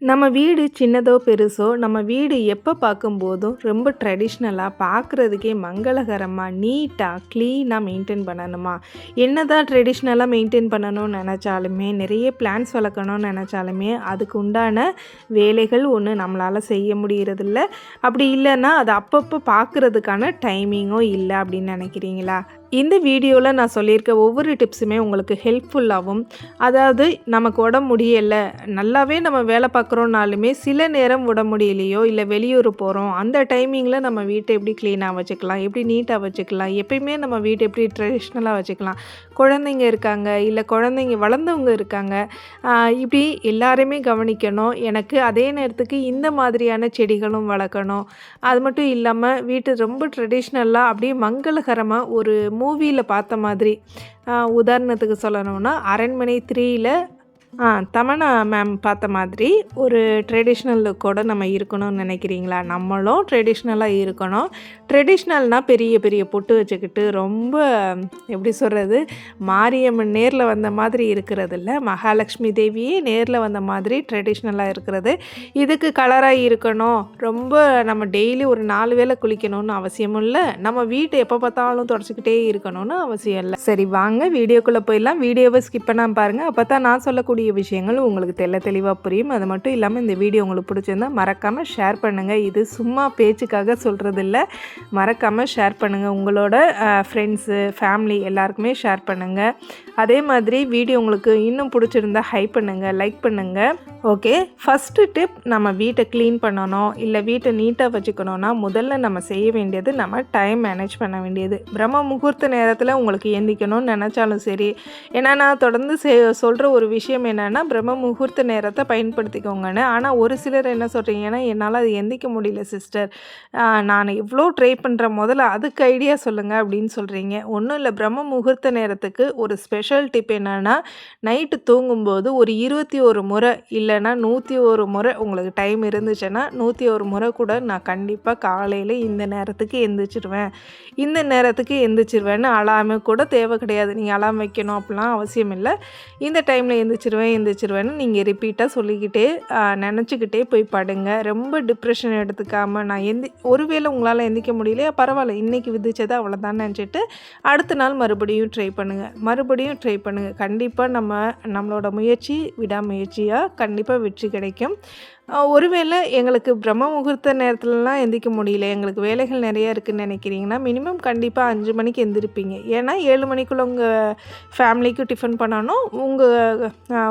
நம்ம வீடு சின்னதோ பெருசோ நம்ம வீடு எப்போ பார்க்கும்போதும் ரொம்ப ட்ரெடிஷ்னலாக பார்க்குறதுக்கே மங்களகரமாக நீட்டாக க்ளீனாக மெயின்டைன் பண்ணணுமா. என்னதான் ட்ரெடிஷ்னலாக மெயின்டைன் பண்ணணும்னு நினச்சாலுமே, நிறைய பிளான்ஸ் வளர்க்கணும்னு நினச்சாலுமே அதுக்கு உண்டான வேலைகள் ஒன்று நம்மளால் செய்ய முடியறதில்ல. அப்படி இல்லைன்னா அது அப்பப்போ பார்க்குறதுக்கான டைமிங்கும் இல்லை அப்படின்னு நினைக்கிறீங்களா? இந்த வீடியோவில் நான் சொல்லியிருக்க ஒவ்வொரு டிப்ஸுமே உங்களுக்கு ஹெல்ப்ஃபுல்லாகவும், அதாவது நமக்கு உடம்பு முடியலை, நல்லாவே நம்ம வேலை பார்க்குறோன்னாலுமே சில நேரம் உடம்பு முடியலையோ இல்லை வெளியூர் போகிறோம், அந்த டைமிங்கில் நம்ம வீட்டை எப்படி க்ளீனாக வச்சுக்கலாம், எப்படி நீட்டாக வச்சுக்கலாம், எப்பயுமே நம்ம வீட்டை எப்படி ட்ரெடிஷ்னலாக வச்சுக்கலாம், குழந்தைங்க இருக்காங்க இல்லை குழந்தைங்க வளர்ந்தவங்க இருக்காங்க, இப்படி எல்லாருமே கவனிக்கணும். எனக்கு அதே நேரத்துக்கு இந்த மாதிரியான செடிகளும் வளர்க்கணும். அது மட்டும் இல்லாமல் வீட்டு ரொம்ப ட்ரெடிஷ்னலாக அப்படியே மங்களகரமாக ஒரு மூவியில் பார்த்த மாதிரி, உதாரணத்துக்கு சொல்லணும்னா அரண்மனை 3ல் தமன்னா மேம் பார்த்த மாதிரி ஒரு ட்ரெடிஷ்னல் லுக்கோடு நம்ம இருக்கணும்னு நினைக்கிறீங்களா? நம்மளும் ட்ரெடிஷ்னலாக இருக்கணும். ட்ரெடிஷ்னல்னால் பெரிய பெரிய பொட்டு வச்சுக்கிட்டு ரொம்ப எப்படி சொல்கிறது, மாரியம்மன் நேரில் வந்த மாதிரி இருக்கிறது இல்லை, மகாலட்சுமி தேவியே நேரில் வந்த மாதிரி ட்ரெடிஷ்னலாக இருக்கிறது. இதுக்கு கலராக இருக்கணும், ரொம்ப நம்ம டெய்லி ஒரு 4 வேளை குளிக்கணும்னு அவசியமும் இல்லை, நம்ம வீட்டை எப்போ பார்த்தாலும் தொடச்சிக்கிட்டே இருக்கணும்னு அவசியம் இல்லை. சரி வாங்க வீடியோக்குள்ளே போயிடலாம். வீடியோவை ஸ்கிப் பண்ணாமல் பாருங்கள், அப்போ தான் நான் சொல்லக்கூடிய விஷயங்கள் உங்களுக்கு தெளிவாக புரியும். அது மட்டும் இல்லாமல் இந்த வீடியோ உங்களுக்கு பிடிச்சிருந்தால் மறக்காமல் ஷேர் பண்ணுங்கள். இது சும்மா பேச்சுக்காக சொல்கிறது இல்லை, மறக்காமல் ஷேர் பண்ணுங்கள். உங்களோட ஃப்ரெண்ட்ஸு ஃபேமிலி எல்லாருக்குமே ஷேர் பண்ணுங்கள். அதே மாதிரி வீடியோ உங்களுக்கு இன்னும் பிடிச்சிருந்தா ஹைப் பண்ணுங்கள், லைக் பண்ணுங்கள். ஓகே, ஃபஸ்ட்டு டிப், நம்ம வீட்டை க்ளீன் பண்ணணும் இல்லை வீட்டை நீட்டாக வச்சுக்கணுன்னா முதல்ல நம்ம செய்ய வேண்டியது நம்ம டைம் மேனேஜ் பண்ண வேண்டியது. பிரம்ம முகூர்த்த நேரத்தில் உங்களுக்கு எந்திக்கணும்னு நினச்சாலும் சரி, ஏன்னா நான் தொடர்ந்து சொல்கிற ஒரு விஷயம் என்னென்னா பிரம்ம முகூர்த்த நேரத்தை பயன்படுத்திக்கோங்கன்னு. ஆனால் ஒரு சிலர் என்ன சொல்கிறீங்கன்னா, என்னால் அது எந்திக்க முடியல சிஸ்டர், நான் எவ்வளோ ட்ரை பண்ணுறேன், முதல்ல அதுக்கு ஐடியா சொல்லுங்கள் அப்படின்னு சொல்கிறீங்க. ஒன்றும் இல்லை, பிரம்ம முகூர்த்த நேரத்துக்கு ஒரு ஸ்பெஷல் டிப் என்னென்னா, நைட்டு தூங்கும்போது ஒரு 21 முறை இல்லைன்னா 101 முறை உங்களுக்கு டைம் இருந்துச்சுன்னா 101 முறை கூட நான் கண்டிப்பாக காலையில் இந்த நேரத்துக்கு எந்திரிச்சிடுவேன், இந்த நேரத்துக்கு எந்திரிச்சிருவேன்னு அலாமே கூட தேவை கிடையாது. நீங்கள் அலாம் வைக்கணும் அப்படிலாம் அவசியம் இல்லை. இந்த டைமில் எந்திரிச்சிருவேன்னு நீங்கள் ரிப்பீட்டாக சொல்லிக்கிட்டே நினச்சிக்கிட்டே போய் படுங்க. ரொம்ப டிப்ரெஷன் எடுத்துக்காமல், நான் ஒருவேளை உங்களால் எந்திக்க முடியலையா பரவாயில்ல, இன்றைக்கி விதிச்சதை அவ்வளோதான் நினச்சிட்டு அடுத்த நாள் மறுபடியும் ட்ரை பண்ணுங்கள். கண்டிப்பாக நம்மளோட முயற்சி விடாமுயற்சியாக கண்டிப்பாக வெற்றி கிடைக்கும். ஒருவேளை எங்களுக்கு பிரம்ம முகூர்த்த நேரத்துலலாம் எந்திக்க முடியல, எங்களுக்கு வேலைகள் நிறையா இருக்குதுன்னு நினைக்கிறீங்கன்னா மினிமம் கண்டிப்பாக 5 மணிக்கு எந்திரிப்பீங்க. ஏன்னா 7 மணிக்குள்ளே உங்கள் ஃபேமிலிக்கும் டிஃபன் பண்ணணும்,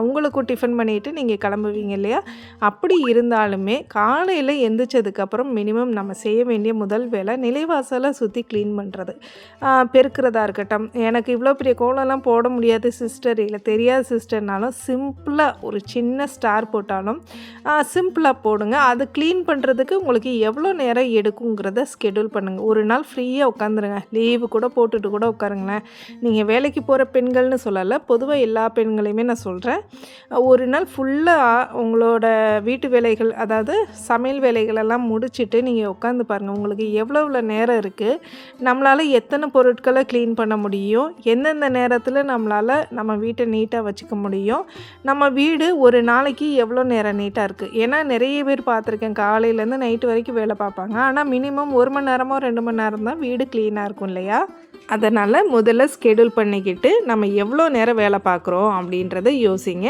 உங்களுக்கும் டிஃபன் பண்ணிவிட்டு நீங்கள் கிளம்புவீங்க இல்லையா? அப்படி இருந்தாலுமே காலையில் எந்திரிச்சதுக்கப்புறம் மினிமம் நம்ம செய்ய வேண்டிய முதல் வேலை நிலைவாசலை சுற்றி க்ளீன் பண்ணுறது, பெருக்கிறதா இருக்கட்டும். எனக்கு இவ்வளோ பெரிய கோலம்லாம் போட முடியாது சிஸ்டர், இல்லை தெரியாது சிஸ்டர்னாலும் சிம்பிளாக ஒரு சின்ன ஸ்டார் போட்டாலும் சிம்பிளாக போடுங்க. அது க்ளீன் பண்ணுறதுக்கு உங்களுக்கு எவ்வளோ நேரம் எடுக்குங்கிறத ஸ்கெடியூல் பண்ணுங்கள். ஒரு நாள் ஃப்ரீயாக உட்காந்துருங்க, லீவு கூட போட்டுட்டு கூட உட்காருங்களேன். நீங்கள் வேலைக்கு போகிற பெண்கள்னு சொல்லலை, பொதுவாக எல்லா பெண்களையுமே நான் சொல்கிறேன். ஒரு நாள் ஃபுல்லாக உங்களோட வீட்டு வேலைகள், அதாவது சமையல் வேலைகளெல்லாம் முடிச்சுட்டு நீங்கள் உட்காந்து பாருங்கள், உங்களுக்கு எவ்வளோ நேரம் இருக்குது, நம்மளால் எத்தனை பொருட்களை க்ளீன் பண்ண முடியும், எந்தெந்த நேரத்தில் நம்மளால் நம்ம வீட்டை நீட்டாக வச்சுக்க முடியும், நம்ம வீடு ஒரு நாளைக்கு எவ்வளோ நேரம் நீட்டாக இருக்குது. ஏன்னா நிறைய பேர் பார்த்துருக்கேன், காலையிலேருந்து நைட்டு வரைக்கும் வேலை பார்ப்பாங்க, ஆனால் மினிமம் 1 மணி நேரமோ 2 மணி நேரம் தான் வீடு க்ளீனாக இருக்கும் இல்லையா? அதனால் முதல்ல ஸ்கெடியூல் பண்ணிக்கிட்டு நம்ம எவ்வளோ நேரம் வேலை பார்க்குறோம் அப்படின்றத யோசிங்க.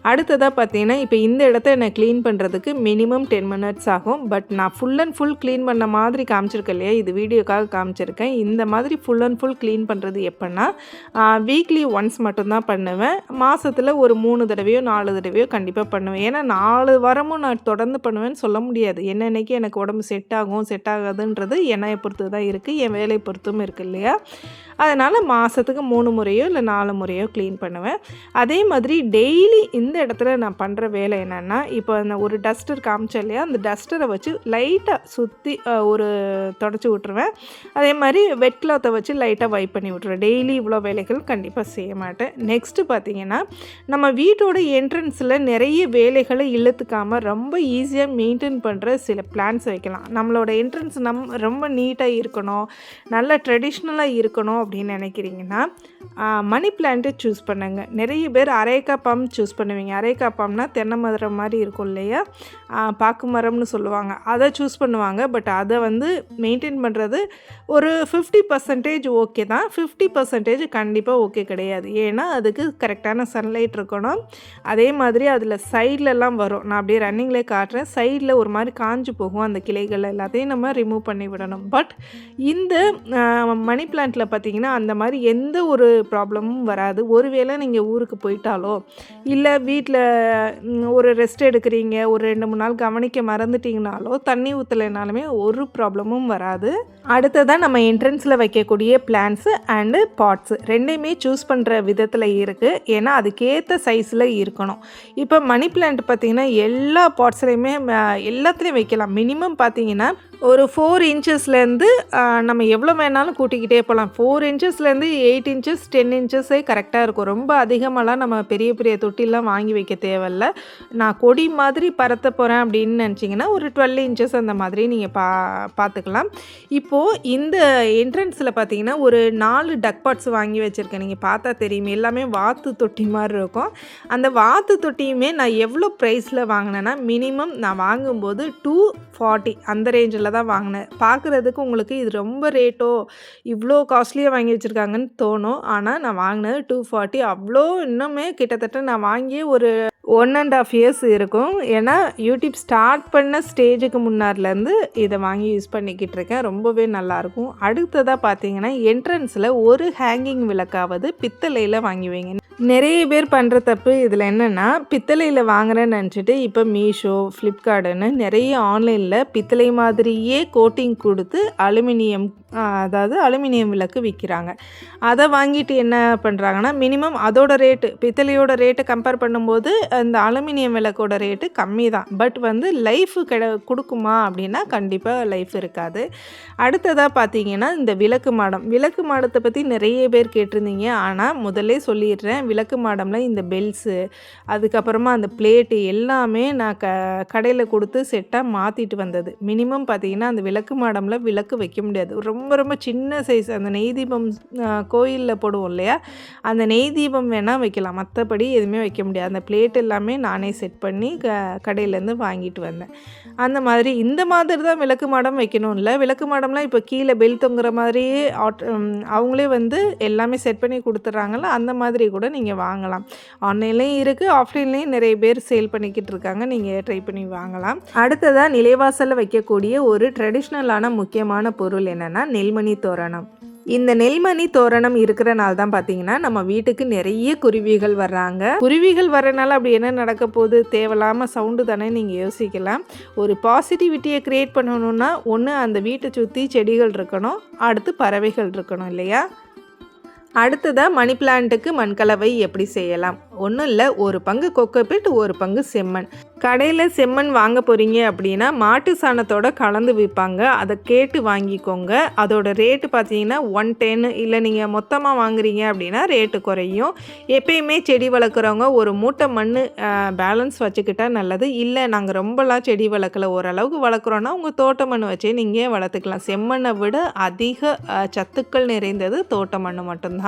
அடுத்ததாக பார்த்தீங்கன்னா, இப்போ இந்த இடத்த நான் க்ளீன் பண்ணுறதுக்கு மினிமம் 10 மினிட்ஸ் ஆகும். பட் நான் ஃபுல் அண்ட் ஃபுல் க்ளீன் பண்ண மாதிரி காமிச்சிருக்கேன் இல்லையா, இது வீடியோக்காக காமிச்சிருக்கேன். இந்த மாதிரி ஃபுல் அண்ட் ஃபுல் க்ளீன் பண்ணுறது எப்போன்னா, வீக்லி ஒன்ஸ் மட்டும்தான் பண்ணுவேன். மாதத்தில் ஒரு 3 தடவையோ 4 தடவையோ கண்டிப்பாக பண்ணுவேன். ஏன்னா 4 வாரமும் நான் தொடர்ந்து பண்ணுவேன்னு சொல்ல முடியாது. என்னென்னைக்கு எனக்கு உடம்பு செட் ஆகாதுன்றது என்னையை பொறுத்து தான் இருக்குது, என் வேலையை பொறுத்தும் இருக்குது இல்லையா? அதனால் மாதத்துக்கு 3 முறையோ இல்லை 4 முறையோ க்ளீன் பண்ணுவேன். அதே மாதிரி டெய்லி இந்த இடத்துல நான் பண்ணுற வேலை என்னென்னா, இப்போ நான் ஒரு டஸ்டர் காமிச்சேன் இல்லையா, அந்த டஸ்டரை வச்சு லைட்டாக சுற்றி ஒரு தொடச்சி விட்ருவேன். அதே மாதிரி வெட் கிளாத்தை வச்சு லைட்டாக வைப் பண்ணி விட்ருவேன். டெய்லி இவ்வளோ வேலைகள் கண்டிப்பாக செய்ய மாட்டேன். நெக்ஸ்ட்டு பார்த்திங்கன்னா, நம்ம வீட்டோட என்ட்ரன்ஸில் நிறைய வேலைகளை இழுத்துக்காமல் ரொம்ப ஈஸியாக மெயின்டைன் பண்ணுற சில பிளான்ஸ் வைக்கலாம். நம்மளோட என்ட்ரன்ஸ் ரொம்ப நீட்டாக இருக்கணும், நல்ல ட்ரெடிஷ்னலாக இருக்கணும் அப்படின்னு நினைக்கிறீங்கன்னா மணி பிளான்ட்டு சூஸ் பண்ணுங்க. நிறைய பேர் அரேக்கா பாம் சூஸ் பண்ணுவீங்க. அரேக்கா பாம்னா தென்னை மரம் மாதிரி இருக்கும் இல்லையா, பாக்கு மரம்னு சொல்லுவாங்க, அதை சூஸ் பண்ணுவாங்க. பட் அதை வந்து மெயின்டைன் பண்ணுறது ஒரு 50% ஓகே தான், 50% கண்டிப்பாக ஓகே கிடையாது. ஏன்னா அதுக்கு கரெக்டான சன்லைட் இருக்கணும். அதே மாதிரி அதில் சைட்லலாம் வரும், நான் அப்படியே ரன்னிங்லேயே காட்டுறேன், சைடில் ஒரு மாதிரி காஞ்சு போகும், அந்த கிளைகள் எல்லாத்தையும் நம்ம ரிமூவ் பண்ணி விடணும். பட் இந்த மணி பிளான்ட்டில் பார்த்திங்கன்னா அந்த மாதிரி எந்த ஒரு ப்ராப்ளமும் வராது. ஒருவேளை நீங்கள் ஊருக்கு போயிட்டாலோ இல்லை வீட்டில் ஒரு ரெஸ்ட் எடுக்கிறீங்க, ஒரு 2-3 நாள் கவனிக்க மறந்துட்டிங்கனாலோ தண்ணி ஊற்றலைனாலுமே ஒரு ப்ராப்ளமும் வராது. அடுத்ததான் நம்ம என்ட்ரன்ஸில் வைக்கக்கூடிய பிளான்ஸு அண்டு பாட்ஸு ரெண்டையுமே சூஸ் பண்ணுற விதத்தில் இருக்குது. ஏன்னா அதுக்கேற்ற சைஸில் இருக்கணும். இப்போ மணி பிளான்ட் பார்த்திங்கன்னா எல்லா பாட்ஸ்லையுமே எல்லாத்துலேயும் வைக்கலாம். மினிமம் பார்த்திங்கன்னா ஒரு 4 இன்ச்சஸ்லேருந்து நம்ம எவ்வளோ வேணாலும் கூட்டிக்கிட்டே போகலாம். 4 இன்ச்சஸ்லேருந்து 8 இன்ச்சஸ் 10 இன்ச்சஸே கரெக்டாக இருக்கும். ரொம்ப அதிகமாகலாம் நம்ம பெரிய பெரிய தொட்டிலாம் வாங்கி வைக்க தேவையில்ல. நான் கொடி மாதிரி பரத்த போகிறேன் அப்படின்னு நினச்சிங்கன்னா ஒரு 12 இன்ச்சஸ் அந்த மாதிரி நீங்கள் பார்த்துக்கலாம். இப்போது இந்த என்ட்ரன்ஸில் பார்த்தீங்கன்னா ஒரு 4 டக் பாட்ஸ் வாங்கி வச்சுருக்கேன். நீங்கள் பார்த்தா தெரியும், எல்லாமே வாத்து தொட்டி மாதிரி இருக்கும். அந்த வாத்து தொட்டியுமே நான் எவ்வளோ ப்ரைஸில் வாங்கினேன்னா மினிமம் நான் வாங்கும்போது 240 அந்த ரேஞ்சில் தான் வாங்கினேன். பார்க்குறதுக்கு உங்களுக்கு இது ரொம்ப ரேட்டோ இவ்வளோ காஸ்ட்லியாக வாங்கி வச்சுருக்காங்கன்னு தோணும். ஆனால் நான் வாங்கினது 240. அவ்வளோ இன்னுமே கிட்டத்தட்ட நான் வாங்கி ஒரு 1.5 இயர்ஸ் இருக்கும். ஏன்னா யூடியூப் ஸ்டார்ட் பண்ண ஸ்டேஜுக்கு முன்னாடிலேருந்து இதை வாங்கி யூஸ் பண்ணிக்கிட்டு இருக்கேன். ரொம்பவே நல்லாயிருக்கும். அடுத்ததாக பார்த்தீங்கன்னா என்ட்ரன்ஸில் ஒரு ஹேங்கிங் விளக்காவது பித்தளையில் வாங்கி வைங்க. நிறைய பேர் பண்ணுற தப்பு இதில் என்னென்னா, பித்தளையில் வாங்குறேன்னு நினச்சிட்டு இப்போ மீஷோ, ஃப்ளிப்கார்ட்டுன்னு நிறைய ஆன்லைனில் பித்தளை மாதிரியே கோட்டிங் கொடுத்து அலுமினியம் விளக்கு விற்கிறாங்க. அதை வாங்கிட்டு என்ன பண்ணுறாங்கன்னா, மினிமம் அதோட ரேட்டு பித்தளையோட ரேட்டை கம்பேர் பண்ணும்போது அந்த அலுமினியம் விளக்கோட ரேட்டு கம்மி தான். பட் வந்து லைஃபு கொடுக்குமா அப்படின்னா கண்டிப்பாக லைஃப் இருக்காது. அடுத்ததாக பார்த்தீங்கன்னா இந்த விளக்கு மாடத்தை பற்றி நிறைய பேர் கேட்டிருந்தீங்க. ஆனால் முதல்ல சொல்லிடுறேன், விளக்கு மாடமில் இந்த பெல்ஸு அதுக்கப்புறமா அந்த பிளேட்டு எல்லாமே நான் கடையில் கொடுத்து செட்டாக மாற்றிட்டு வந்தது. மினிமம் பார்த்திங்கன்னா அந்த விளக்கு மாடமில் விளக்கு வைக்க முடியாது. ரொம்ப ரொம்ப சின்ன சைஸ், அந்த நெய் தீபம் கோயிலில் போடுவோம் இல்லையா, அந்த நெய் தீபம் வேணால் வைக்கலாம், மற்றபடி எதுவுமே வைக்க முடியாது. அந்த பிளேட் எல்லாமே நானே செட் பண்ணி கடையிலேருந்து வாங்கிட்டு வந்தேன். அந்த மாதிரி இந்த மாதிரி தான் விளக்கு மாடம் வைக்கணும் இல்லை. விளக்கு மாடம்லாம் இப்போ கீழே பெல் தொங்குற மாதிரியே அவங்களே வந்து எல்லாமே செட் பண்ணி கொடுத்துட்றாங்கல்ல, அந்த மாதிரி கூட நீங்கள் வாங்கலாம். ஆன்லைன்லேயும் இருக்குது, ஆஃப்லைன்லேயும் நிறைய பேர் சேல் பண்ணிக்கிட்டு இருக்காங்க. நீங்கள் ட்ரை பண்ணி வாங்கலாம். அடுத்ததாக நிலைவாசலில் வைக்கக்கூடிய ஒரு ட்ரெடிஷ்னலான முக்கியமான பொருள் என்னென்னா நெல்மணி தோரணம். இந்த நெல்மணி தோரணம் இருக்கிறனால தான் பார்த்தீங்கன்னா நம்ம வீட்டுக்கு நிறைய குருவிகள் வர்றாங்க. குருவிகள் வர்றனால அப்படி என்ன நடக்க போகுது, தேவையில்லாமல் சவுண்டு தானே நீங்கள் யோசிக்கலாம். ஒரு பாசிட்டிவிட்டியை க்ரியேட் பண்ணணுன்னா ஒன்று அந்த வீட்டை சுற்றி செடிகள் இருக்கணும், அடுத்து பறவைகள் இருக்கணும் இல்லையா. அடுத்ததாக மணி பிளான்ட்டுக்கு மண்கலவை எப்படி செய்யலாம். ஒன்றும் இல்லை, ஒரு பங்கு கொக்கோபீட், ஒரு பங்கு செம்மண். கடையில் செம்மண் வாங்க போகிறீங்க அப்படின்னா மாட்டு சாணத்தோட கலந்து விற்பாங்க, அதை கேட்டு வாங்கிக்கோங்க. அதோட ரேட்டு பார்த்தீங்கன்னா 110. இல்லை நீங்கள் மொத்தமாக வாங்குறீங்க அப்படின்னா ரேட்டு குறையும். எப்பயுமே செடி வளர்க்குறவங்க ஒரு மூட்டை மண் பேலன்ஸ் வச்சுக்கிட்டால் நல்லது. இல்லை நாங்கள் ரொம்பலாம் செடி வளர்க்கல, ஓரளவுக்கு வளர்க்குறோன்னா உங்கள் தோட்ட மண் வச்சே நீங்கள் வளர்த்துக்கலாம். செம்மண்ணை விட அதிக சத்துக்கள் நிறைந்தது தோட்ட மண் மட்டும்தான்.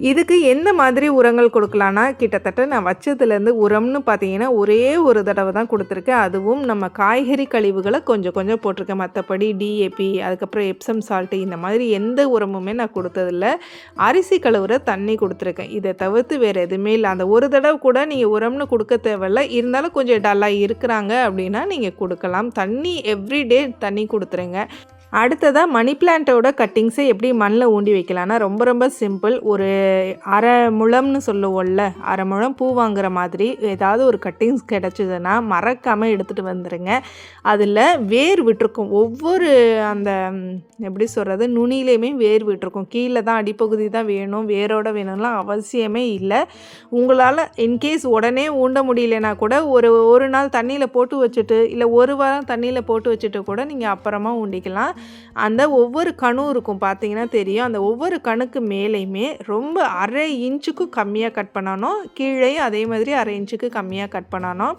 இதுக்கு எந்த மாதிரி உரங்கள் கொடுக்கலான்னா, கிட்டத்தட்ட நான் வச்சதுலேருந்து உரம்னு பார்த்தீங்கன்னா ஒரே ஒரு தடவை தான் கொடுத்துருக்கேன். அதுவும் நம்ம காய்கறி கழிவுகளை கொஞ்சம் கொஞ்சம் போட்டிருக்கேன். மற்றபடி டிஏபி, அதுக்கப்புறம் எப்சம் சால்ட்டு, இந்த மாதிரி எந்த உரமுமே நான் கொடுத்ததில்ல. அரிசி கழுவுற தண்ணி கொடுத்துருக்கேன். இதை தவிர்த்து வேறு எதுவுமே இல்லை. அந்த ஒரு தடவை கூட நீங்கள் உரம்னு கொடுக்க தேவையில்ல. இருந்தாலும் கொஞ்சம் டல்லாக இருக்கிறாங்க அப்படின்னா நீங்கள் கொடுக்கலாம். தண்ணி எவ்ரிடே தண்ணி கொடுத்துருங்க. அடுத்ததாக மணி பிளான்ட்டோட கட்டிங்ஸை எப்படி மண்ணில் ஊண்டி வைக்கலான்னா ரொம்ப ரொம்ப சிம்பிள். ஒரு அரை முழம்னு சொல்லுவோம்ல, அரை முழம் பூ வாங்குற மாதிரி ஏதாவது ஒரு கட்டிங்ஸ் கிடச்சிதுன்னா மறக்காமல் எடுத்துகிட்டு வந்துடுங்க. அதில் வேர் விட்டுருக்கும், ஒவ்வொரு அந்த எப்படி சொல்கிறது நுனியிலையுமே வேர் விட்டுருக்கும். கீழே தான் அடிப்பகுதி தான் வேணும், வேரோட வேணும்லாம் அவசியமே இல்லை. உங்களால் இன்கேஸ் உடனே ஊண்ட முடியலனா கூட ஒரு நாள் தண்ணியில் போட்டு வச்சுட்டு, இல்லை ஒரு வாரம் தண்ணியில் போட்டு வச்சுட்டு கூட நீங்கள் அப்புறமா ஊண்டிக்கலாம். அந்த ஒவ்வொரு கணு இருக்கும் பார்த்தீங்கன்னா தெரியும். அந்த ஒவ்வொரு கணுக்கு மேலேயுமே ரொம்ப 1/2 இன்ச்சுக்கும் கம்மியாக கட் பண்ணணும். கீழேயும் அதே மாதிரி 1/2 இன்ச்சுக்கு கம்மியாக கட் பண்ணணும்.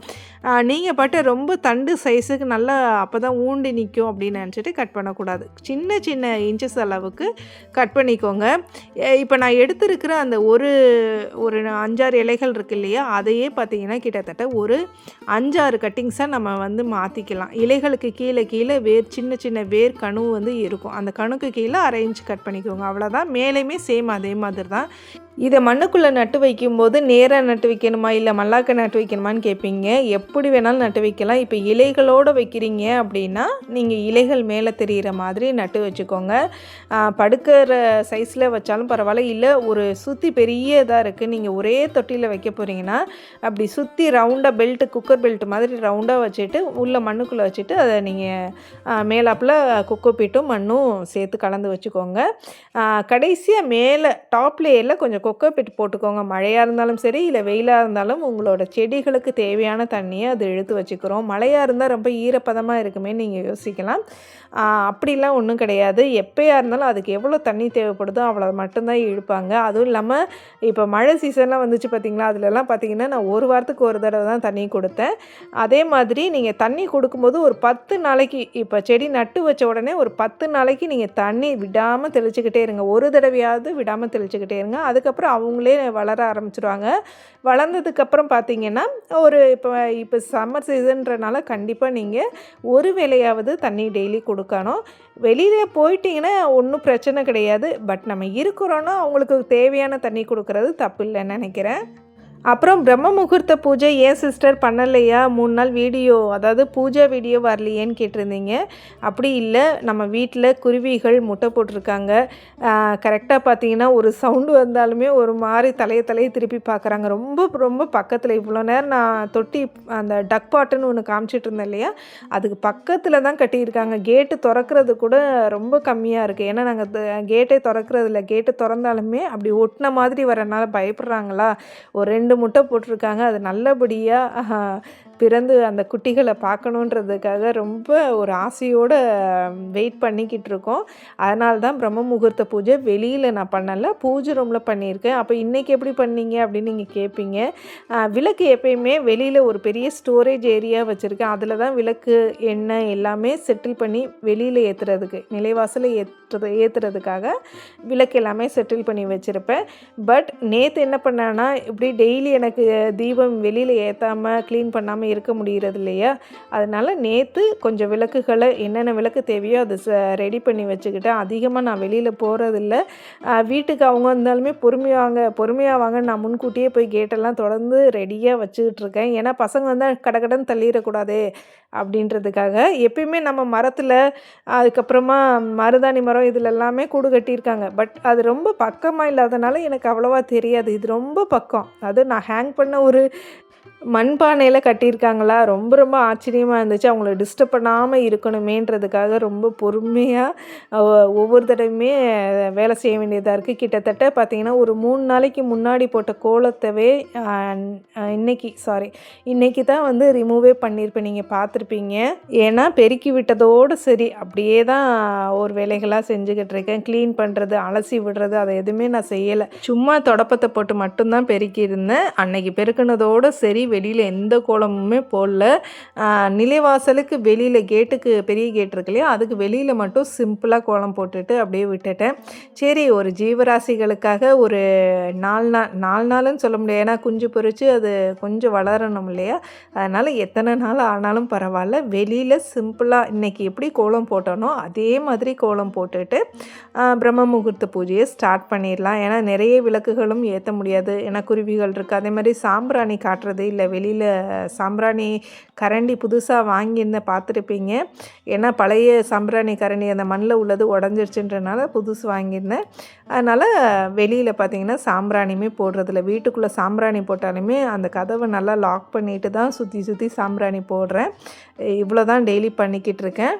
நீங்கள் பாட்டு ரொம்ப தண்டு சைஸுக்கு நல்லா அப்போ தான் ஊண்டி நிற்கும் அப்படின்னு நினச்சிட்டு கட் பண்ணக்கூடாது. சின்ன சின்ன இன்ச்சஸ் அளவுக்கு கட் பண்ணிக்கோங்க. இப்போ நான் எடுத்திருக்கிற அந்த ஒரு 5-6 இலைகள் இருக்குது இல்லையா, அதையே பார்த்தீங்கன்னா கிட்டத்தட்ட ஒரு 5-6 கட்டிங்ஸாக நம்ம வந்து மாற்றிக்கலாம். இலைகளுக்கு கீழே வேர் சின்ன சின்ன வேர் கணு வந்து இருக்கும். அந்த கணுக்கு கீழே 1/2 இன்ச் கட் பண்ணிக்கோங்க. அவ்வளோதான். மேலேயுமே சேம் அதே மாதிரி தான். இதை மண்ணுக்குள்ளே நட்டு வைக்கும்போது நேராக நட்டு வைக்கணுமா இல்லை மல்லாக்க நட்டு வைக்கணுமான்னு கேட்பீங்க. எப்படி வேணாலும் நட்டு வைக்கலாம். இப்போ இலைகளோடு வைக்கிறீங்க அப்படின்னா நீங்கள் இலைகள் மேலே தெரிகிற மாதிரி நட்டு வச்சுக்கோங்க. படுக்கிற சைஸில் வச்சாலும் பரவாயில்ல. இல்லை ஒரு சுற்றி பெரிய இதாக இருக்குது, நீங்கள் ஒரே தொட்டியில் வைக்க போகிறீங்கன்னா அப்படி சுற்றி ரவுண்டாக பெல்ட்டு குக்கர் பெல்ட் மாதிரி ரவுண்டாக வச்சுட்டு உள்ள மண்ணுக்குள்ளே வச்சுட்டு அதை நீங்கள் மேலாப்பில் கொக்கோபீட்டும் மண்ணும் சேர்த்து கலந்து வச்சுக்கோங்க. கடைசியாக மேலே டாப் லேயரில் கொஞ்சம் கொக்கோபீட் போட்டுக்கோங்க. மழையாக இருந்தாலும் சரி இல்லை வெயிலாக இருந்தாலும் உங்களோட செடிகளுக்கு தேவையான தண்ணியை அது இழுத்து வச்சுக்கிறோம். மழையாக இருந்தால் ரொம்ப ஈரப்பதமாக இருக்குமே நீங்கள் யோசிக்கலாம். அப்படிலாம் ஒன்றும் கிடையாது. எப்போயா இருந்தாலும் அதுக்கு எவ்வளோ தண்ணி தேவைப்படுதோ அவ்வளோ மட்டும்தான் இழுப்பாங்க. அதுவும் இல்லாமல் இப்போ மழை சீசன்லாம் வந்துச்சு பார்த்திங்களா, அதிலலாம் பார்த்திங்கன்னா நான் ஒரு வாரத்துக்கு ஒரு தடவை தான் தண்ணி கொடுத்தேன். அதே மாதிரி நீங்கள் தண்ணி கொடுக்கும்போது ஒரு 10 நாளைக்கு, இப்போ செடி நட்டு வச்ச உடனே ஒரு 10 நாளைக்கு நீங்கள் தண்ணி விடாமல் தெளிச்சுக்கிட்டே இருங்க. ஒரு தடவையாவது விடாமல் தெளிச்சுக்கிட்டே இருங்க. அதுக்கப்புறம் அவங்களே வளர ஆரம்பிச்சிடுவாங்க. வளர்ந்ததுக்கப்புறம் பார்த்திங்கன்னா இப்போ சம்மர் சீசன்றனால கண்டிப்பாக நீங்கள் ஒரு வேளையாவது தண்ணி டெய்லி கொடுக்கணும். வெளியில் போயிட்டிங்கன்னா ஒன்றும் பிரச்சனை கிடையாது. பட் நம்ம இருக்கிறோன்னா அவங்களுக்கு தேவையான தண்ணி கொடுக்கறது தப்பு இல்லைன்னு நினைக்கிறேன். அப்புறம் பிரம்ம முகூர்த்த பூஜை ஏன் சிஸ்டர் பண்ணலையா, 3 நாள் வீடியோ அதாவது பூஜை வீடியோ வரலையேன்னு கேட்டிருந்தீங்க. அப்படி இல்லை, நம்ம வீட்டில் குருவிகள் முட்டை போட்டிருக்காங்க. கரெக்டாக பார்த்தீங்கன்னா ஒரு சவுண்டு வந்தாலுமே ஒரு மாதிரி தலையை திருப்பி பார்க்குறாங்க. ரொம்ப ரொம்ப பக்கத்தில். இவ்வளோ நேரம் நான் தொட்டி அந்த டக் பாட்டுன்னு ஒன்று காமிச்சிட்டு இருந்தேன் இல்லையா, அதுக்கு பக்கத்தில் தான் கட்டியிருக்காங்க. கேட்டு திறக்கிறது கூட ரொம்ப கம்மியாக இருக்குது. ஏன்னா நாங்கள் கேட்டே திறக்கிறது இல்லை. கேட்டு திறந்தாலுமே அப்படி ஒட்டின மாதிரி வரனால பயப்படுறாங்களா. ஒரு 2 முட்டை போட்டிருக்காங்க. அது நல்லபடியாக பிறந்து அந்த குட்டிகளை பார்க்கணுன்றதுக்காக ரொம்ப ஒரு ஆசையோடு வெயிட் பண்ணிக்கிட்டு இருக்கோம். அதனால தான் பிரம்ம முகூர்த்த பூஜை வெளியில் நான் பண்ணலை, பூஜை ரூமில் பண்ணியிருக்கேன். அப்போ இன்றைக்கி எப்படி பண்ணீங்க அப்படின்னு நீங்கள் கேட்பீங்க. விளக்கு எப்பயுமே வெளியில் ஒரு பெரிய ஸ்டோரேஜ் ஏரியா வச்சுருக்கேன். அதில் தான் விளக்கு எண்ணெய் எல்லாமே செட்டில் பண்ணி வெளியில் ஏற்றுறதுக்கு, நிலைவாசலை ஏற்றுறதுக்காக விளக்கு எல்லாமே செட்டில் பண்ணி வச்சுருப்பேன். பட் நேற்று என்ன பண்ணேன்னா, இப்படி டெய்லி எனக்கு தீபம் வெளியில் ஏற்றாமல் க்ளீன் பண்ணாமல் இருக்க முடிகிறது இல்லையா, அதனால் நேற்று கொஞ்சம் விளக்குகளை என்னென்ன விளக்கு தேவையோ அதை ரெடி பண்ணி வச்சுக்கிட்டேன். அதிகமாக நான் வெளியில் போகிறதில்ல. வீட்டுக்கு அவங்க வந்தாலுமே பொறுமையாக வாங்க நான் முன்கூட்டியே போய் கேட்டெல்லாம் தொடர்ந்து ரெடியாக வச்சுக்கிட்டு இருக்கேன். ஏன்னா பசங்க வந்தால் கடகடன்னு தள்ளிடக்கூடாது அப்படின்றதுக்காக. எப்பயுமே நம்ம மரத்தில் அதுக்கப்புறமா மருதாணி மரம் இதில் எல்லாமே கூடு கட்டியிருக்காங்க. பட் அது ரொம்ப பக்கமாக இல்லாதனால எனக்கு அவ்வளோவா தெரியாது. இது ரொம்ப பக்கம். அது நான் ஹேங் பண்ண ஒரு மண்பானையில் கட்டியிருக்காங்களா, ரொம்ப ரொம்ப ஆச்சரியமாக இருந்துச்சு. அவங்கள டிஸ்டர்ப் பண்ணாமல் இருக்கணுமேன்றதுக்காக ரொம்ப பொறுமையாக ஒவ்வொரு தடவையுமே வேலை செய்ய வேண்டியதாக இருக்குது. கிட்டத்தட்ட பார்த்திங்கன்னா ஒரு 3 நாளைக்கு முன்னாடி போட்ட கோலத்தவே இன்றைக்கி தான் வந்து ரிமூவே பண்ணியிருப்பேன். நீங்கள் பார்த்துருப்பீங்க. ஏன்னா பெருக்கி விட்டதோடு சரி அப்படியே தான் ஒரு வேலைகளாக செஞ்சுக்கிட்டு இருக்கேன். க்ளீன் பண்ணுறது, அலசி விடுறது அதை எதுவுமே நான் செய்யலை. சும்மா தொடப்பத்தை போட்டு மட்டும்தான் பெருக்கி இருந்தேன். அன்னைக்கு பெருக்கினதோடு சரி வெளியில் எந்த கோலமுமே போடல. நிலைவாசலுக்கு வெளியில் கேட்டுக்கு பெரிய கேட் இருக்கு இல்லையா, அதுக்கு வெளியில் மட்டும் சிம்பிளாக கோலம் போட்டுட்டு அப்படியே விட்டுட்டேன். சரி, ஒரு ஜீவராசிகளுக்காக ஒரு 4 நாள்னு சொல்ல முடியாது. ஏன்னா குஞ்சு பொறிச்சு அது கொஞ்சம் வளரணும் இல்லையா, அதனால் எத்தனை நாள் ஆனாலும் பரவாயில்ல, வெளியில் சிம்பிளாக இன்றைக்கி எப்படி கோலம் போட்டோனோ அதே மாதிரி கோலம் போட்டுட்டு பிரம்ம முகூர்த்த பூஜையை ஸ்டார்ட் பண்ணிடலாம். ஏன்னா நிறைய விளக்குகளும் ஏற்ற முடியாது. ஏன்னா குருவிகள் இருக்குது. அதே மாதிரி சாம்பிராணி காட்டுறது இல்லை, வெளியில் சாம்பிராணி கரண்டி புதுசாக வாங்கியிருந்தேன், பார்த்துருப்பீங்க. ஏன்னா பழைய சாம்பிராணி கரண்டி அந்த மண்ணில் உள்ளது உடஞ்சிருச்சுன்றனால புதுசு வாங்கியிருந்தேன். அதனால் வெளியில் பார்த்திங்கன்னா சாம்பிராணியுமே போடுறதில்ல. வீட்டுக்குள்ளே சாம்பிராணி போட்டாலுமே அந்த கதவை நல்லா லாக் பண்ணிட்டு தான் சுற்றி சாம்பிராணி போடுறேன். இவ்வளோ தான் டெய்லி பண்ணிக்கிட்டு இருக்கேன்.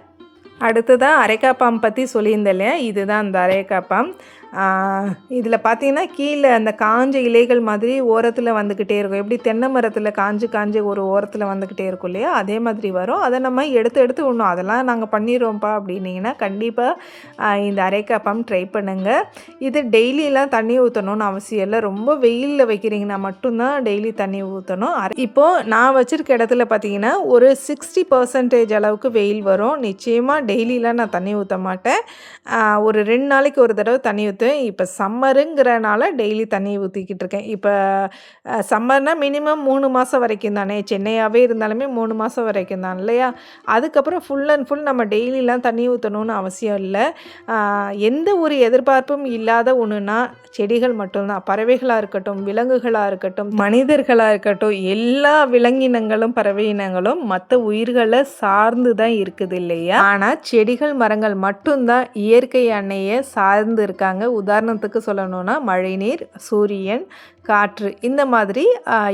அடுத்ததாக அரைக்காப்பாம் பற்றி சொல்லியிருந்தேன் இல்லையா, இதுதான் அந்த அரைக்காப்பாம். இதில் பார்த்தீங்கன்னா கீழே அந்த காஞ்ச இலைகள் மாதிரி ஓரத்தில் வந்துக்கிட்டே இருக்கும். எப்படி தென்னை மரத்தில் காஞ்சு ஒரு ஓரத்தில் வந்துக்கிட்டே இருக்கும் இல்லையா, அதே மாதிரி வரும். அதை நம்ம எடுத்து விடணும். அதெல்லாம் நாங்கள் பண்ணிடுவோம்ப்பா அப்படின்னீங்கன்னா கண்டிப்பாக இந்த அரைக்கா பம்ப் ட்ரை பண்ணுங்கள். இது டெய்லியெலாம் தண்ணி ஊற்றணும்னு அவசியம் இல்லை. ரொம்ப வெயிலில் வைக்கிறீங்கன்னா மட்டும்தான் டெய்லி தண்ணி ஊற்றணும். இப்போது நான் வச்சுருக்க இடத்துல பார்த்தீங்கன்னா ஒரு 60% அளவுக்கு வெயில் வரும். நிச்சயமாக டெய்லியெலாம் நான் தண்ணி ஊற்ற மாட்டேன். ஒரு 2 நாளைக்கு ஒரு தடவை தண்ணி ஊற்றுவேன். இப்போ சம்மருங்கிறனால டெய்லி தண்ணி ஊற்றிக்கிட்டு இருக்கேன். இப்போ சம்மர்னால் மினிமம் 3 மாதம் வரைக்கும் தானே, சென்னையாகவே இருந்தாலுமே 3 மாதம் வரைக்கும் தான் இல்லையா. அதுக்கப்புறம் ஃபுல் அண்ட் ஃபுல் நம்ம டெய்லிலாம் தண்ணி ஊற்றணும்னு அவசியம் இல்லை. எந்த ஒரு எதிர்பார்ப்பும் இல்லாத ஒன்றுனா செடிகள் மட்டும்தான். பறவைகளாக இருக்கட்டும், விலங்குகளாக இருக்கட்டும், மனிதர்களாக இருக்கட்டும், எல்லா விலங்கினங்களும் பறவை இனங்களும் மற்ற உயிர்களை சார்ந்து தான் இருக்குது இல்லையா. ஆனால் செடிகள் மரங்கள் மட்டும்தான் இயற்கை அன்னையை சார்ந்து இருக்காங்க. உதாரணத்துக்கு சொல்லணும்னா மழைநீர், சூரியன், காற்று, இந்த மாதிரி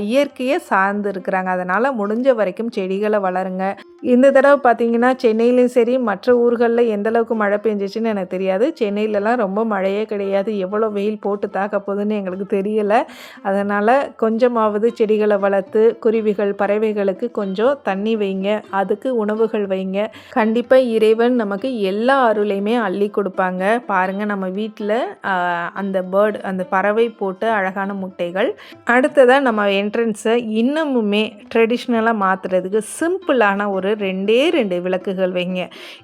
இயற்கையை சார்ந்து இருக்கிறாங்க. அதனால் முடிஞ்ச வரைக்கும் செடிகளை வளருங்க. இந்த தடவை பார்த்திங்கன்னா சென்னையிலையும் சரி மற்ற ஊர்களில் எந்தளவுக்கு மழை பெஞ்சிச்சுன்னு எனக்கு தெரியாது. சென்னையிலலாம் ரொம்ப மழையே கிடையாது. எவ்வளோ வெயில் போட்டு தாக்க போகுதுன்னு எங்களுக்கு தெரியலை. அதனால் கொஞ்சமாவது செடிகளை வளர்த்து குருவிகள் பறவைகளுக்கு கொஞ்சம் தண்ணி வைங்க, அதுக்கு உணவுகள் வைங்க. கண்டிப்பாக இறைவன் நமக்கு எல்லா அருளையுமே அள்ளி கொடுப்பாங்க. பாருங்கள், நம்ம வீட்டில் அந்த பறவை போட்டு அழகான முட்டைகள். அடுத்ததாக நம்ம என்ட்ரன்ஸை இன்னமுமே ட்ரெடிஷ்னலாக மாற்றுறதுக்கு சிம்பிளான ஒரு 2 விளக்குகள் வைங்க.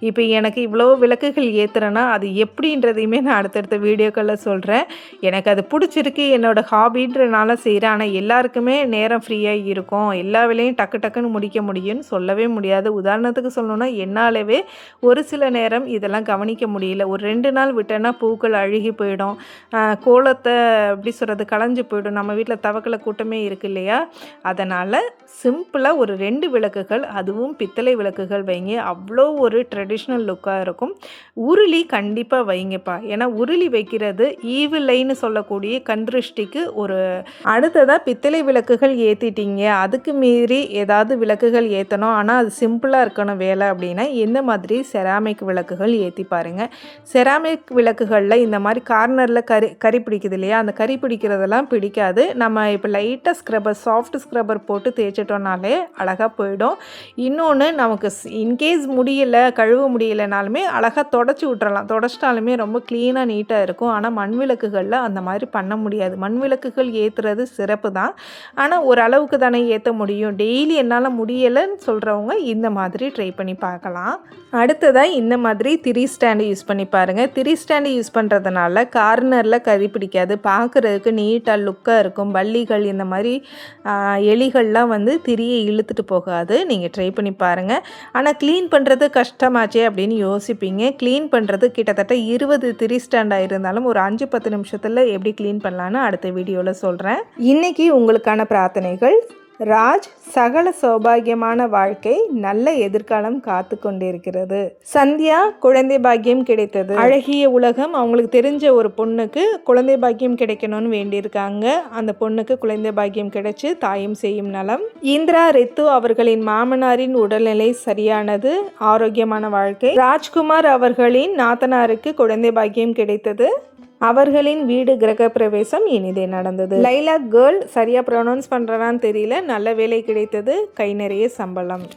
இப்போ எனக்கு இவ்வளோ விளக்குகள் ஏற்றுறேன்னா அது எப்படின்றதையுமே நான் அடுத்தடுத்த வீடியோக்களில் சொல்கிறேன். எனக்கு அது பிடிச்சிருக்கு, என்னோடய ஹாபின்றனால செய்கிறேன். ஆனால் எல்லாருக்குமே நேரம் ஃப்ரீயாக இருக்கும், எல்லா வேலையும் டக்குன்னு முடிக்க முடியும்னு சொல்லவே முடியாது. உதாரணத்துக்கு சொல்லணுன்னா என்னாலவே ஒரு சில நேரம் இதெல்லாம் கவனிக்க முடியல. ஒரு 2 நாள் விட்டேன்னா பூக்கள் அழுகி போயிடும், கோலத்தை எப்படி சொல்கிறது களைஞ்சு போயிடும். நம்ம வீட்டில் தவக்கலை கூட்டமே இருக்குது இல்லையா. அதனால் சிம்பிளாக ஒரு 2 விளக்குகள், அதுவும் பித்தளை விளக்குகள் வைங்க. அவ்வளோ ஒரு ட்ரெடிஷ்னல் லுக்காக இருக்கும். உருளி கண்டிப்பாக வைங்கப்பா. ஏன்னா உருளி வைக்கிறது ஈவிலைன்னு சொல்லக்கூடிய கண்திருஷ்டிக்கு ஒரு. அடுத்ததாக பித்தளை விளக்குகள் ஏற்றிட்டீங்க, அதுக்கு மீறி ஏதாவது விளக்குகள் ஏற்றணும், ஆனால் அது சிம்பிளாக இருக்கணும் வேலை அப்படின்னா இந்த மாதிரி செராமிக் விளக்குகள் ஏற்றி பாருங்கள். செராமிக் விளக்குகளில் இந்த மாதிரி கார்னரில் கறி பிடிக்குது இல்லையா, அந்த கறி பிடிக்கிறதெல்லாம் பிடிக்காது. நம்ம இப்போ லைட்டாக சாஃப்ட் ஸ்க்ரப்பர் போட்டு தேய்ச்சிட்டோம்னாலே அழகாக போயிடும். இன்னொன்று, நமக்கு இன்கேஸ் கழுவ முடியலைனாலுமே அழகாக தொடச்சி விட்டுறலாம். தொடச்சிட்டாலுமே ரொம்ப க்ளீனாக நீட்டாக இருக்கும். ஆனால் மண் விளக்குகளில் அந்த மாதிரி பண்ண முடியாது. மண் விளக்குகள் ஏற்றுறது சிறப்பு தான், ஆனால் ஒரு அளவுக்கு தானே ஏற்ற முடியும். டெய்லி என்னால் முடியலைன்னு சொல்கிறவங்க இந்த மாதிரி ட்ரை பண்ணி பார்க்கலாம். அடுத்ததாக இந்த மாதிரி திரி ஸ்டாண்டு யூஸ் பண்ணி பாருங்கள். திரி ஸ்டாண்டு யூஸ் பண்ணுறதுனால கார்னரில் கறி பிடிக்காது, பார்க்குறதுக்கு நீட்டாக லுக்காக இருக்கும். பல்லிகள் இந்த மாதிரி எலிகள்லாம் வந்து திரியை இழுத்துட்டு போகாது. நீங்கள் ட்ரை பண்ணி பாருங்கள். ஆனால் க்ளீன் பண்ணுறது கஷ்டமாச்சே அப்படின்னு யோசிப்பீங்க. க்ளீன் பண்ணுறது கிட்டத்தட்ட 20 திரி ஸ்டாண்டாக இருந்தாலும் ஒரு 5-10 நிமிஷத்தில் எப்படி க்ளீன் பண்ணலான்னு அடுத்த வீடியோவில் சொல்கிறேன். இன்றைக்கி உங்களுக்கான பிரார்த்தனைகள். ராஜ், சகல சௌபாகியமான வாழ்க்கை, நல்ல எதிர்காலம் காத்து கொண்டிருக்கிறது. சந்தியா, குழந்தை பாக்கியம் கிடைத்தது. அழகிய உலகம், அவங்களுக்கு தெரிஞ்ச ஒரு பொண்ணுக்கு குழந்தை பாக்கியம் கிடைக்கணும்னு வேண்டியிருக்காங்க. அந்த பொண்ணுக்கு குழந்தை பாக்கியம் கிடைச்சு தாயும் செய்யும் நலம். இந்திரா, ரித்து அவர்களின் மாமனாரின் உடல்நிலை சரியானது, ஆரோக்கியமான வாழ்க்கை. ராஜ்குமார் அவர்களின் நாத்தனாருக்கு குழந்தை பாக்கியம் கிடைத்தது. அவர்களின் வீடு கிரக பிரவேசம் இனிதே நடந்தது. லைலா கேர்ள், சரியா ப்ரொனவுன்ஸ் பண்றான்னு தெரியல, நல்ல வேலை கிடைத்தது, கை நிறைய சம்பளம்.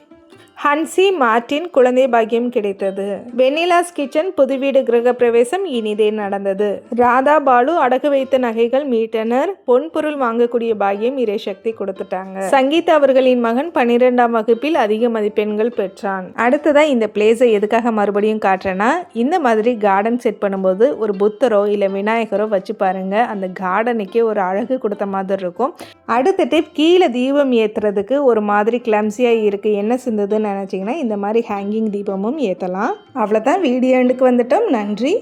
ஹன்சி மார்டின், குழந்தை பாக்கியம் கிடைத்தது. வெனிலாஸ் கிச்சன், புது வீடு கிரக பிரவேசம் இனிதே நடந்தது. ராதா பாலு, அடகு வைத்த நகைகள் மீட்டனர், பொன்பொருள் வாங்கக்கூடிய பாக்கியம் இறைசக்தி கொடுத்துட்டாங்க. சங்கீதா அவர்களின் மகன் 12ஆம் வகுப்பில் அதிக மதிப்பெண்கள் பெற்றான். அடுத்ததா இந்த பிளேஸை எதுக்காக மறுபடியும் காட்டுறேன்னா, இந்த மாதிரி கார்டன் செட் பண்ணும்போது ஒரு புத்தரோ இல்லை விநாயகரோ வச்சு பாருங்க, அந்த கார்டனுக்கே ஒரு அழகு கொடுத்த மாதிரி இருக்கும். அடுத்த டிப், கீழே தீபம் ஏற்றுறதுக்கு ஒரு மாதிரி கிளம்சியாக இருக்குது, என்ன செஞ்சதுன்னு நினச்சிங்கன்னா இந்த மாதிரி ஹேங்கிங் தீபமும் ஏற்றலாம். அவ்வளோதான், வீடியோ எண்டுக்கு வந்துட்டோம். நன்றி.